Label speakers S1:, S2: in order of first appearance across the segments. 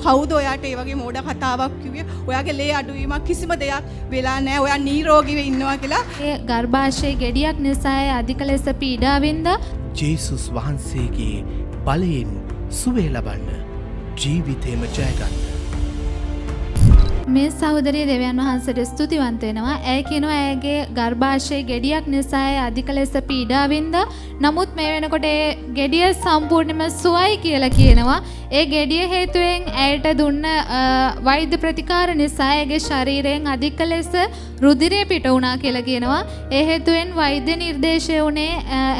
S1: කවුද ඔයාට ඒ වගේ මෝඩ කතාවක් කිව්වේ? ඔයාගේ ලේ අඩුවීමක් කිසිම දෙයක් වෙලා නැහැ. ඔයා නිරෝගීව ඉන්නවා කියලා.
S2: ඒ ගර්භාෂයේ ගෙඩියක් නිසා අධික ලෙස පීඩා වින්දා.
S3: ජේසුස් වහන්සේගේ බලයෙන් සුවය ලබන්න ජීවිතේම ජයගන්න.
S2: මේ සහෝදරිය දෙවියන් වහන්සේට ස්තුතිවන්ත වෙනවා. ඇය කියනවා ඇයගේ ගර්භාෂයේ ගෙඩියක් නිසා අධික ලෙස පීඩා වින්දා. නමුත් මේ වෙනකොට ඒ ගෙඩිය සම්පූර්ණයෙන්ම සුවයි කියලා කියනවා. ඒ ගෙඩිය හේතුවෙන් ඇයට දුන්න වෛද්‍ය ප්‍රතිකාර නිසා ඇගේ ශරීරයෙන් අධික ලෙස රුධිරය පිට වුණා කියලා කියනවා. ඒ හේතුවෙන් වෛද්‍ය නිර්දේශය වුණේ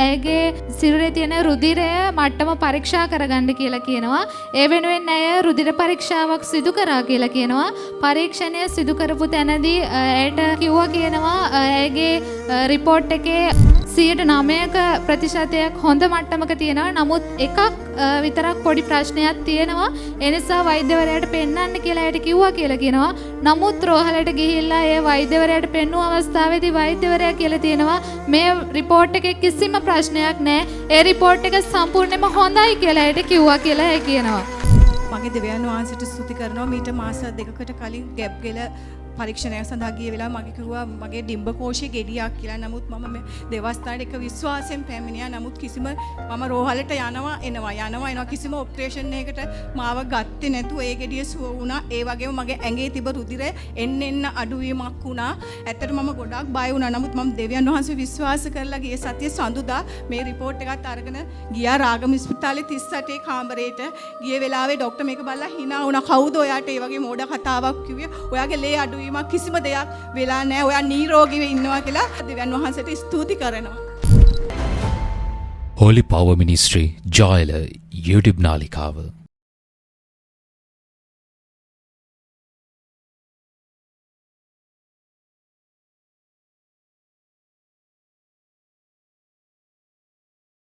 S2: ඇගේ සිරුරේ තියෙන රුධිරය මට්ටම පරීක්ෂා කරගන්න කියලා කියනවා. ඒ වෙනුවෙන් ඇය රුධිර පරීක්ෂාවක් සිදු කරා කියලා කියනවා. පරීක්ෂණය සිදු කරපු තැනදී ඇයට කිව්වා කියනවා ඇගේ රිපෝට් එකේ 9% ප්‍රතිශතයක් හොඳ මට්ටමක තියෙනවා. නමුත් එකක් විතරක් පොඩි ප්‍රශ්නයක් තියෙනවා. ඒ නිසා වෛද්‍යවරයාට පෙන්වන්න කියලා ඇයට කිව්වා කියලා කියනවා. නමුත් රෝහලට ගිහිල්ලා ඒ වෛද්‍යවරයාට පෙන්වුව අවස්ථාවේදී වෛද්‍යවරයා කියලා තියෙනවා මේ රිපෝට් එකේ කිසිම ප්‍රශ්නයක් නැහැ. ඒ රිපෝට් එක සම්පූර්ණයෙන්ම හොඳයි කියලා ඇයට කිව්වා කියලා ඇය කියනවා.
S1: මගේ දෙවියන් වහන්සේට ස්තුති කරනවා. මීට මාස 2කට කලින් ගැප් ගෙල පරීක්ෂණයක් සඳහා ගිය වෙලාව මගේ කිව්වා මගේ ඩිම්බ කෝෂයේ ගෙඩියක් කියලා. නමුත් මම මේ දේවස්ථානයේ එක විශ්වාසයෙන් පැමිණියා. නමුත් කිසිම මම රෝහලට යනවා කිසිම ඔපරේෂන් එකකට මාව ගත්තේ නැතුව ඒ ගෙඩිය සුව වුණා. ඒ වගේම මගේ ඇඟේ තිබ රුධිරය එන්න අඩුවීමක් වුණා. ඇත්තට මම ගොඩාක් බය වුණා. නමුත් මම දෙවියන් වහන්සේ විශ්වාස කරලා ගියේ සතිය සඳුදා මේ රිපෝට් එකත් අරගෙන ගියා රාගම ස්පිතාලේ 38 කාමරේට. ගිය වෙලාවේ ડોක්ටර් මේක බලලා hina වුණා. කවුද ඔයාට ඒ වගේ මෝඩ කතාවක් කිව්වේ? ඔයාගේ ලේ අඩුවීමක් කිසිම දෙයක් වෙලා නැහැ. ඔයා නිරෝගීව ඉන්නවා කියලා දෙවියන් වහන්සේට ස්තුති කරනවා.
S4: Holy Power Ministry Joyla YouTube නාලිකාව